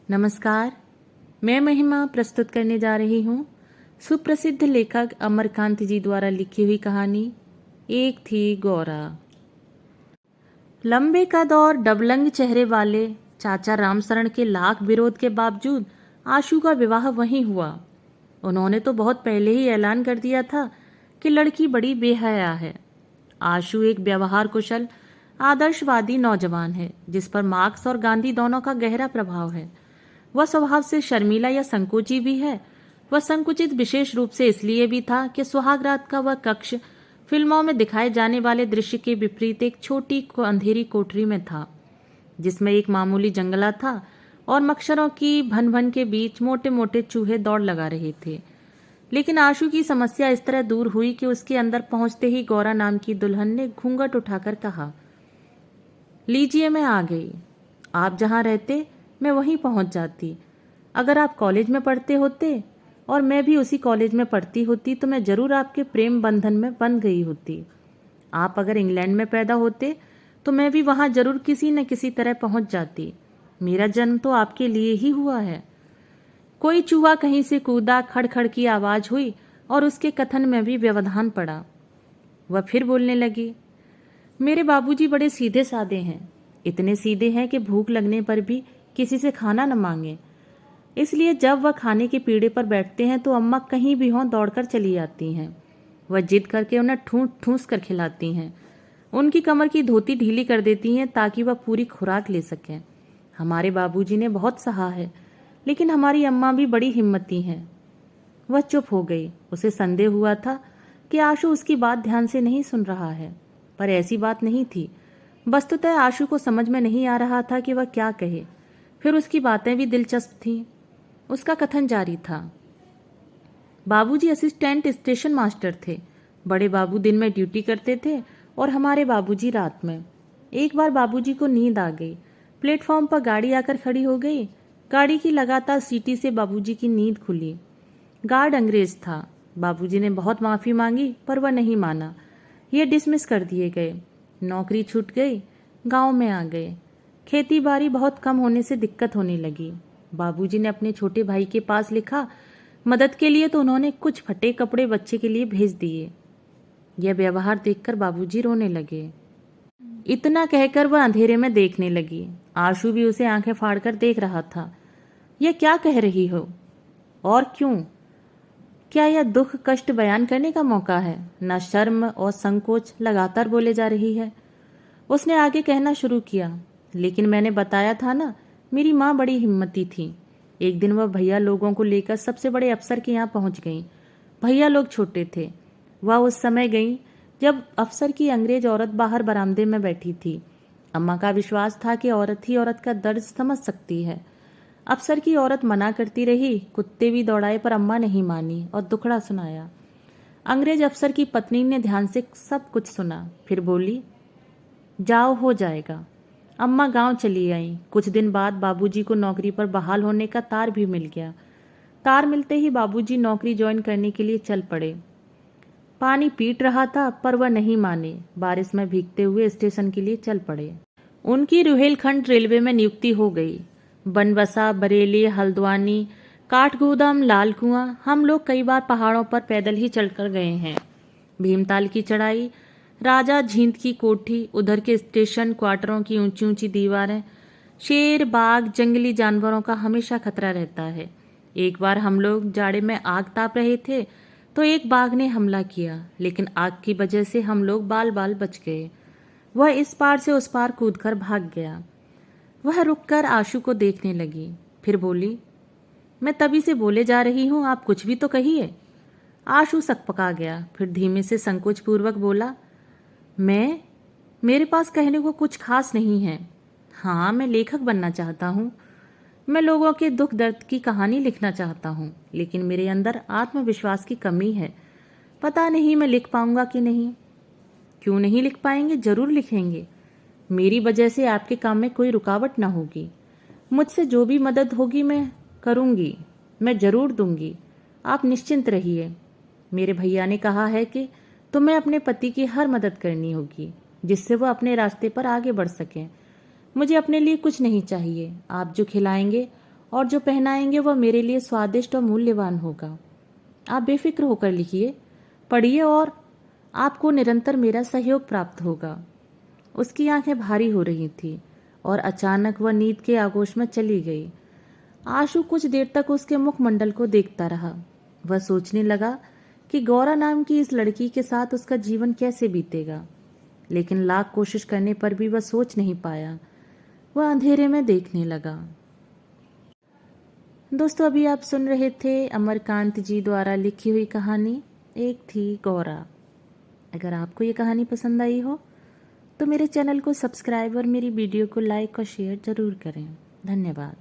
नमस्कार। मैं महिमा प्रस्तुत करने जा रही हूँ सुप्रसिद्ध लेखक अमरकांत जी द्वारा लिखी हुई कहानी एक थी गौरा। लंबे कद और डबलंग चेहरे वाले चाचा रामशरण के लाख विरोध के बावजूद आशु का विवाह वहीं हुआ। उन्होंने तो बहुत पहले ही ऐलान कर दिया था कि लड़की बड़ी बेहया है। आशु एक व्यवहार कुशल आदर्शवादी नौजवान है जिस पर मार्क्स और गांधी दोनों का गहरा प्रभाव है। वह स्वभाव से शर्मीला या संकोची भी है। वह संकुचित विशेष रूप से इसलिए भी था कि सुहागरात का वह कक्ष फिल्मों में दिखाए जाने वाले दृश्य के विपरीत एक छोटी अंधेरी कोठरी में था, जिसमें एक मामूली जंगला था और मच्छरों की भन भन के बीच मोटे मोटे चूहे दौड़ लगा रहे थे। लेकिन आशु की समस्या इस तरह दूर हुई कि उसके अंदर पहुंचते ही गौरा नाम की दुल्हन ने घूंघट उठाकर कहा, लीजिए मैं आ गई। आप जहां रहते मैं वहीं पहुंच जाती। अगर आप कॉलेज में पढ़ते होते और मैं भी उसी कॉलेज में पढ़ती होती तो मैं जरूर आपके प्रेम बंधन में बंध गई होती। आप अगर इंग्लैंड में पैदा होते तो मैं भी वहां जरूर किसी न किसी तरह पहुंच जाती। मेरा जन्म तो आपके लिए ही हुआ है। कोई चूहा कहीं से कूदा, खड़खड़ की आवाज हुई और उसके कथन में भी व्यवधान पड़ा। वह फिर बोलने लगी, मेरे बाबूजी बड़े सीधे साधे हैं। इतने सीधे हैं कि भूख लगने पर भी किसी से खाना न मांगे। इसलिए जब वह खाने के पीढ़े पर बैठते हैं तो अम्मा कहीं भी हों दौड़कर चली आती हैं। वह जिद करके उन्हें ठूंस ठूंस कर खिलाती हैं। उनकी कमर की धोती ढीली कर देती हैं ताकि वह पूरी खुराक ले सकें। हमारे बाबूजी ने बहुत सहा है, लेकिन हमारी अम्मा भी बड़ी हिम्मती हैं। वह चुप हो गई। उसे संदेह हुआ था कि आशु उसकी बात ध्यान से नहीं सुन रहा है, पर ऐसी बात नहीं थी। वस्तुतः आशु को समझ में नहीं आ रहा था कि वह क्या कहे। फिर उसकी बातें भी दिलचस्प थीं। उसका कथन जारी था, बाबूजी असिस्टेंट स्टेशन मास्टर थे। बड़े बाबू दिन में ड्यूटी करते थे और हमारे बाबूजी रात में। एक बार बाबूजी को नींद आ गई। प्लेटफॉर्म पर गाड़ी आकर खड़ी हो गई। गाड़ी की लगातार सीटी से बाबूजी की नींद खुली। गार्ड अंग्रेज था। बाबूजी ने बहुत माफी मांगी पर वह नहीं माना। ये डिसमिस कर दिए गए। नौकरी छूट गई। गांव में आ गए। खेती बाड़ी बहुत कम होने से दिक्कत होने लगी। बाबूजी ने अपने छोटे भाई के पास लिखा मदद के लिए तो उन्होंने कुछ फटे कपड़े बच्चे के लिए भेज दिए। यह व्यवहार देखकर बाबूजी रोने लगे। इतना कहकर वह अंधेरे में देखने लगी। आशु भी उसे आंखें फाड़कर देख रहा था। यह क्या कह रही हो और क्यों? क्या यह दुख कष्ट बयान करने का मौका है? न शर्म और संकोच लगातार बोले जा रही है। उसने आगे कहना शुरू किया, लेकिन मैंने बताया था ना, मेरी माँ बड़ी हिम्मती थी। एक दिन वह भैया लोगों को लेकर सबसे बड़े अफसर के यहाँ पहुंच गई। भैया लोग छोटे थे। वह उस समय गई जब अफसर की अंग्रेज औरत बाहर बरामदे में बैठी थी। अम्मा का विश्वास था कि औरत ही औरत का दर्द समझ सकती है। अफसर की औरत मना करती रही, कुत्ते भी दौड़ाए पर अम्मा नहीं मानी और दुखड़ा सुनाया। अंग्रेज अफसर की पत्नी ने ध्यान से सब कुछ सुना, फिर बोली, जाओ हो जाएगा। अम्मा गांव चली आई। कुछ दिन बाद बाबूजी को नौकरी पर बहाल होने का तार भी मिल गया। तार मिलते ही बाबूजी नौकरी ज्वाइन करने के लिए चल पड़े। पानी पीट रहा था पर वह नहीं माने। बारिश में भीगते हुए स्टेशन के लिए चल पड़े। उनकी रुहेलखंड रेलवे में नियुक्ति हो गई। बनबसा, बरेली, हल्द्वानी, काठगोदाम, लाल कुआं, हम लोग कई बार पहाड़ों पर पैदल ही चढ़कर गए हैं। भीमताल की चढ़ाई, राजा झींद की कोठी, उधर के स्टेशन क्वार्टरों की ऊंची ऊंची दीवारें, शेर, बाघ, जंगली जानवरों का हमेशा खतरा रहता है। एक बार हम लोग जाड़े में आग ताप रहे थे तो एक बाघ ने हमला किया, लेकिन आग की वजह से हम लोग बाल बाल बच गए। वह इस पार से उस पार कूदकर भाग गया। वह रुककर आशु को देखने लगी, फिर बोली, मैं तभी से बोले जा रही हूं, आप कुछ भी तो कहिए। आशु सकपका गया, फिर धीमे से संकोच पूर्वक बोला, मेरे पास कहने को कुछ खास नहीं है। हाँ, मैं लेखक बनना चाहता हूँ। मैं लोगों के दुख दर्द की कहानी लिखना चाहता हूँ, लेकिन मेरे अंदर आत्मविश्वास की कमी है। पता नहीं मैं लिख पाऊंगा कि नहीं। क्यों नहीं लिख पाएंगे? जरूर लिखेंगे। मेरी वजह से आपके काम में कोई रुकावट ना होगी। मुझसे जो भी मदद होगी मैं करूंगी, मैं जरूर दूंगी। आप निश्चिंत रहिए। मेरे भैया ने कहा है कि तुम्हें अपने पति की हर मदद करनी होगी, जिससे वह अपने रास्ते पर आगे बढ़ सकें। मुझे अपने लिए कुछ नहीं चाहिए। आप जो खिलाएंगे और जो पहनाएंगे वह मेरे लिए स्वादिष्ट और मूल्यवान होगा। आप बेफिक्र होकर लिखिए, पढ़िए और आपको निरंतर मेरा सहयोग प्राप्त होगा। उसकी आंखें भारी हो रही थी और अचानक वह नींद के आगोश में चली गई। आशु कुछ देर तक उसके मुखमंडल को देखता रहा। वह सोचने लगा कि गौरा नाम की इस लड़की के साथ उसका जीवन कैसे बीतेगा, लेकिन लाख कोशिश करने पर भी वह सोच नहीं पाया। वह अंधेरे में देखने लगा। दोस्तों, अभी आप सुन रहे थे अमरकांत जी द्वारा लिखी हुई कहानी एक थी गौरा। अगर आपको ये कहानी पसंद आई हो तो मेरे चैनल को सब्सक्राइब और मेरी वीडियो को लाइक और शेयर जरूर करें। धन्यवाद।